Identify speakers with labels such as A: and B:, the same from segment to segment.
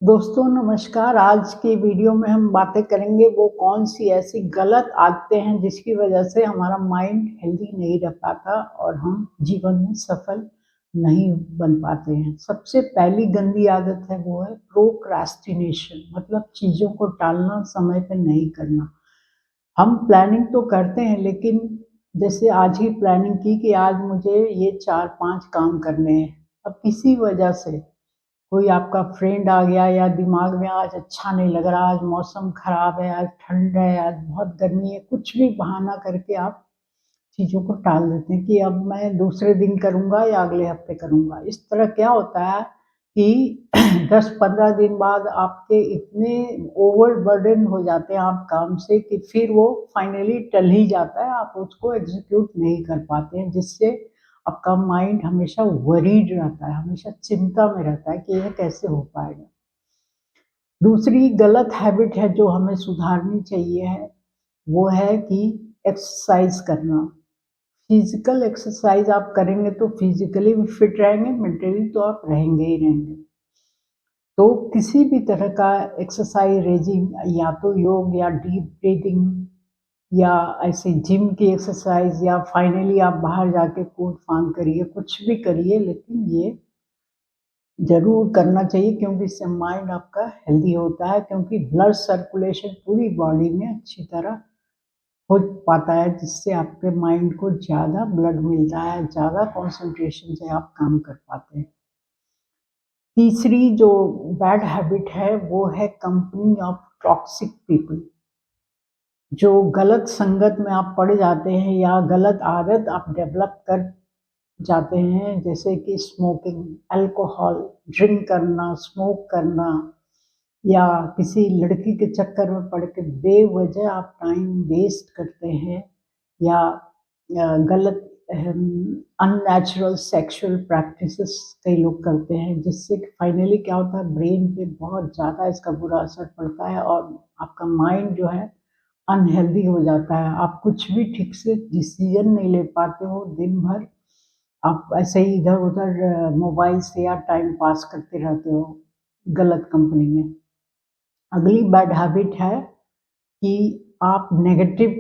A: दोस्तों नमस्कार। आज की वीडियो में हम बातें करेंगे वो कौन-सी ऐसी गलत आदतें हैं जिसकी वज़ह से हमारा माइंड हेल्दी नहीं रह पाता और हम जीवन में सफल नहीं बन पाते हैं। सबसे पहली गंदी आदत है वो है प्रोक्रास्टिनेशन मतलब चीज़ों को टालना, समय पे नहीं करना। हम प्लानिंग तो करते हैं लेकिन जैसे आज ही प्लानिंग की कि आज मुझे ये 4-5 काम करने हैं। अब किसी वजह से कोई आपका फ्रेंड आ गया या दिमाग में आज अच्छा नहीं लग रहा, आज मौसम खराब है, आज ठंड है, आज बहुत गर्मी है, कुछ भी बहाना करके आप चीज़ों को टाल देते हैं कि अब मैं दूसरे दिन करूँगा या अगले हफ्ते करूँगा। इस तरह क्या होता है कि 10-15 दिन बाद आपके इतने ओवरबर्डन हो जाते हैं आप काम से कि फिर वो फाइनली टल ही जाता है, आप उसको एग्ज़ीक्यूट नहीं कर पाते हैं, जिससे आपका माइंड हमेशा वरीड रहता है, हमेशा चिंता में रहता है कि यह कैसे हो पाएगा। दूसरी गलत हैबिट है जो हमें सुधारनी चाहिए है, वो है कि एक्सरसाइज़ करना। फिज़िकल एक्सरसाइज़ आप करेंगे तो फिज़िकली भी फिट रहेंगे, मेंटली तो आप रहेंगे ही रहेंगे। तो किसी भी तरह का एक्सरसाइज़ रेजिम या तो योग या डीप ब्रीथिंग या ऐसे जिम की एक्सरसाइज़ या फाइनली आप बाहर जाके कूद-फान करिए, कुछ भी करिए लेकिन ये ज़रूर करना चाहिए क्योंकि इससे माइंड आपका हेल्दी होता है क्योंकि ब्लड सर्कुलेशन पूरी बॉडी में अच्छी तरह हो पाता है जिससे आपके माइंड को ज़्यादा ब्लड मिलता है, ज़्यादा कंसंट्रेशन से आप काम कर पाते हैं। तीसरी जो बैड हैबिट है वो है कंपनी ऑफ टॉक्सिक पीपल। जो गलत संगत में आप पड़ जाते हैं या गलत आदत आप डेवलप कर जाते हैं जैसे कि स्मोकिंग, अल्कोहल, ड्रिंक करना, स्मोक करना या किसी लड़की के चक्कर में पड़ के बेवजह आप टाइम वेस्ट करते हैं या गलत अननेचुरल सेक्सुअल प्रैक्टिसेस कई लोग करते हैं जिससे कि फाइनली क्या होता है ब्रेन पे बहुत ज़्यादा इसका बुरा असर पड़ता है और आपका माइंड जो है अनहेल्दी हो जाता है। आप कुछ भी ठीक से डिसीज़न नहीं ले पाते हो दिन भर आप ऐसे ही इधर-उधर मोबाइल से या टाइम पास करते रहते हो, गलत कंपनी में। अगली बैड हैबिट है कि आप नेगेटिव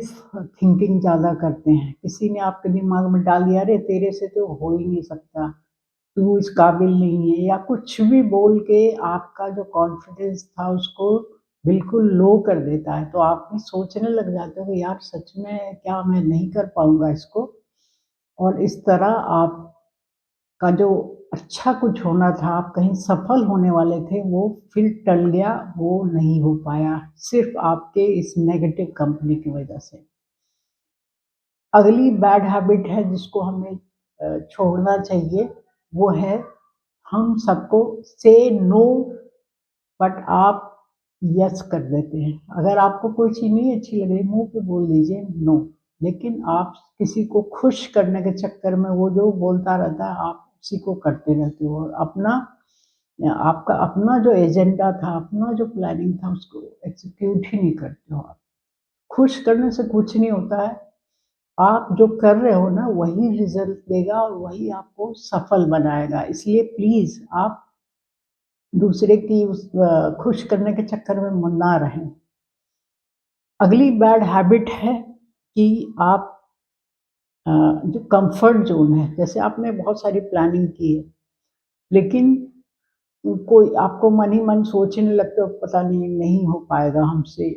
A: थिंकिंग ज़्यादा करते हैं। किसी ने आपके दिमाग में डाल दिया, "अरे! तेरे से तो हो ही नहीं सकता, तू इस काबिल नहीं है" या कुछ भी बोल के आपका जो कॉन्फिडेंस था उसको बिल्कुल लो कर देता है। तो आप भी सोचने लग जाते हो कि यार सच में क्या मैं नहीं कर पाऊँगा इसको? और इस तरह आपका जो अच्छा कुछ होना था, आप कहीं सफल होने वाले थे, वो फिर टल गया, वो नहीं हो पाया, सिर्फ़ आपके इस नेगेटिव कंपनी की वजह से। अगली बैड हैबिट है जिसको हमें छोड़ना चाहिए, वो है हम सबको से नो बट आप यस कर देते हैं। अगर आपको कोई चीज़ नहीं अच्छी लग रही, मुँह पे बोल दीजिए नो। लेकिन आप किसी को खुश करने के चक्कर में वो जो बोलता रहता है, आप उसी को करते रहते हो और आपका अपना जो एजेंडा था, अपना जो प्लानिंग था, उसको एग्ज़ीक्यूट ही नहीं करते हो आप। खुश करने से कुछ नहीं होता है। आप जो कर रहे हो ना, वही रिज़ल्ट देगा और वही आपको सफल बनाएगा। इसलिए प्लीज़ आप दूसरे की खुश करने के चक्कर में ना रहें। अगली बैड हैबिट है कि आप जो कम्फर्ट ज़ोन है, जैसे आपने बहुत सारी प्लानिंग की है, लेकिन कोई आपको मन ही मन सोचने लगते हो पता नहीं, नहीं हो पाएगा हमसे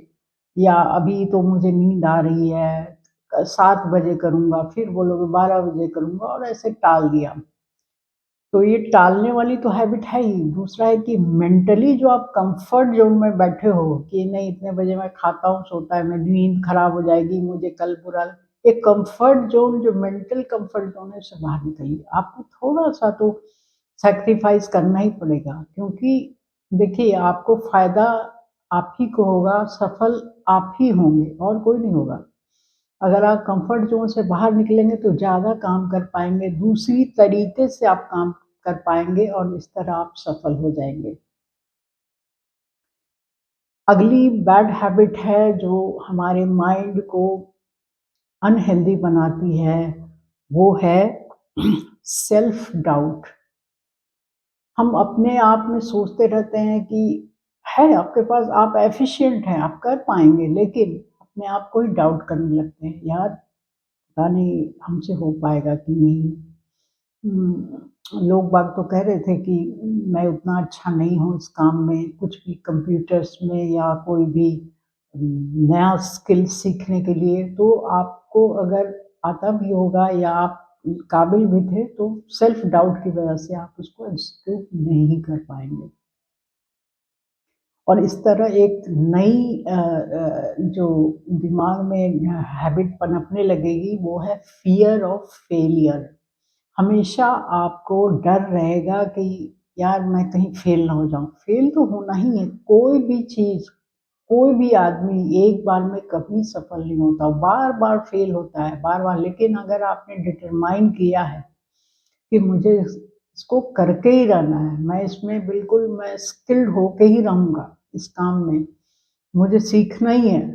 A: या अभी तो मुझे नींद आ रही है, 7 बजे करूँगा, फिर बोलोगे 12 बजे करूँगा और ऐसे टाल दिया। तो ये टालने वाली तो हैबिट है ही। दूसरा है कि मेंटली जो आप कम्फर्ट ज़ोन में बैठे हो कि नहीं इतने बजे मैं खाता हूँ, सोता है, मेरी नींद खराब हो जाएगी, मुझे कल बुरा एक कम्फर्ट ज़ोन जो मेंटल कम्फर्ट ज़ोन है उससे बाहर निकलिए। आपको थोड़ा-सा तो सैक्रिफ़ाइस करना ही पड़ेगा क्योंकि देखिए आपको फ़ायदा आप ही को होगा, सफल आप ही होंगे और कोई नहीं होगा। अगर आप कंफर्ट ज़ोन से बाहर निकलेंगे तो ज़्यादा काम कर पाएँगे, दूसरी तरीके से आप काम कर पाएँगे और इस तरह आप सफल हो जाएँगे। अगली बैड हैबिट है जो हमारे माइंड को अनहेल्दी बनाती है, वो है सेल्फ डाउट। हम अपने आप में सोचते रहते हैं कि है आपके पास, आप एफिशिएंट हैं, आप कर पाएँगे, लेकिन अपने आप को ही डाउट करने लगते हैं, यार पता नहीं हमसे हो पाएगा कि नहीं। लोग बाग तो कह रहे थे कि मैं उतना अच्छा नहीं हूँ इस काम में, कुछ भी कंप्यूटर्स में या कोई भी नया स्किल सीखने के लिए, तो आपको अगर आता भी होगा या आप काबिल भी थे, तो सेल्फ डाउट की वजह से आप उसको एग्ज़ीक्यूट नहीं कर पाएँगे। और इस तरह एक नई जो दिमाग में हैबिट पनपने लगेगी, वो है फ़ियर ऑफ फेलियर। हमेशा आपको डर रहेगा कि यार मैं कहीं फ़ेल ना हो जाऊँ। फ़ेल तो होना ही है, कोई भी चीज़, कोई भी आदमी एक बार में कभी सफल नहीं होता, बार-बार फ़ेल होता है, बार-बार। लेकिन अगर आपने डिटरमाइन किया है कि मुझे इसको करके ही रहना है, मैं इसमें बिल्कुल मैं स्किल्ड होके ही रहूँगा इस काम में, मुझे सीखना ही है,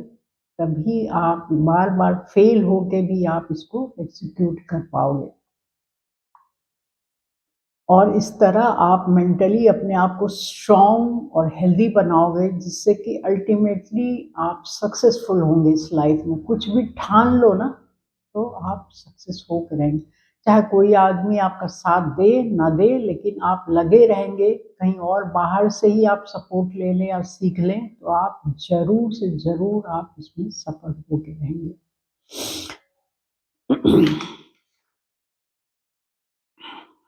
A: तभी आप बार-बार फ़ेल होके भी आप इसको एग्ज़ीक्यूट कर पाओगे। और इस तरह आप मेंटली अपने आप को स्ट्रॉन्ग और हेल्दी बनाओगे, जिससे कि अल्टीमेटली आप सक्सेसफुल होंगे इस लाइफ में। कुछ भी ठान लो ना, तो आप सक्सेस हो के रहेंगे। चाहे कोई आदमी आपका साथ दे, ना दे, लेकिन आप लगे रहेंगे, कहीं और बाहर से ही आप सपोर्ट ले लें या सीख लें, तो आप ज़रूर से ज़रूर आप इसमें सफल होके रहेंगे।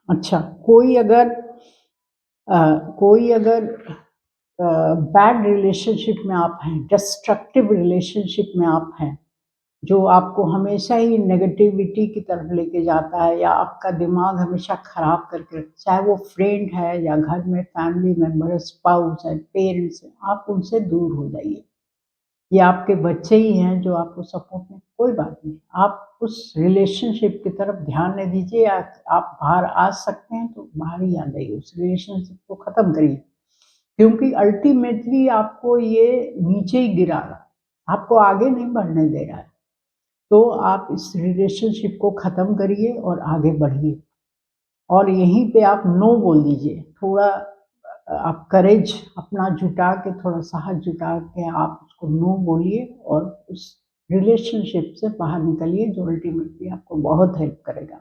A: अच्छा, अ, कोई अगर बैड रिलेशनशिप में आप हैं, डिस्ट्रक्टिव रिलेशनशिप में आप हैं, जो आपको हमेशा ही नेगेटिविटी की तरफ लेके जाता है या आपका दिमाग हमेशा खराब करके चाहे वो फ्रेंड है या घर में फैमिली मेंबर है, स्पाउस है, पेरेंट्स हैं, आप उनसे दूर हो जाइए। ये आपके बच्चे ही हैं जो आपको सपोर्ट में, कोई बात नहीं। आप उस रिलेशनशिप की तरफ ध्यान नहीं दीजिए, या आप बाहर आ सकते हैं तो बाहर ही आ जाइए, उस रिलेशनशिप को ख़त्म करिए। क्योंकि अल्टीमेटली आपको ये नीचे ही गिरा रहा है, आपको आगे नहीं बढ़ने दे रहा है। तो आप इस रिलेशनशिप को ख़त्म करिए और आगे बढ़िए। और यहीं पे आप नो बोल दीजिए। थोड़ा आप करेज अपना जुटा के, थोड़ा साहस जुटा के आप उसको नो बोलिए और उस रिलेशनशिप से बाहर निकलिए, जो अल्टीमेटली आपको बहुत हेल्प करेगा।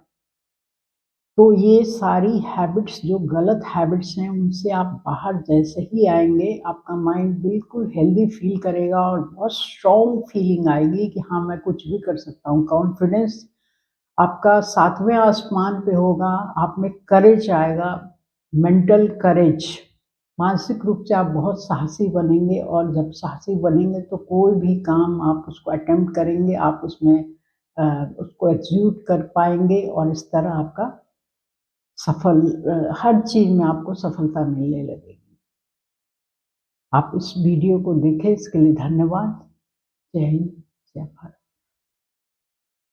A: तो ये सारी हैबिट्स जो गलत हैबिट्स हैं, उनसे आप बाहर जैसे ही आएँगे, आपका माइंड बिल्कुल हेल्दी फ़ील करेगा और बहुत स्ट्रॉन्ग फ़ीलिंग आएगी कि हाँ, मैं कुछ भी कर सकता हूँ। कॉन्फिडेंस आपका 7वें आसमान पे होगा, आप में करेज आएगा, मेंटल करेज। मानसिक रूप से आप बहुत साहसी बनेंगे और जब साहसी बनेंगे तो कोई भी काम आप उसको अटेम्प्ट करेंगे, आप उसमें उसको एग्ज़ीक्यूट कर पाएँगे और इस तरह आपका हर चीज़ में आपको सफलता मिलने लगेगी। आप इस वीडियो को देखें, इसके लिए धन्यवाद। जय हिंद, जय भारत।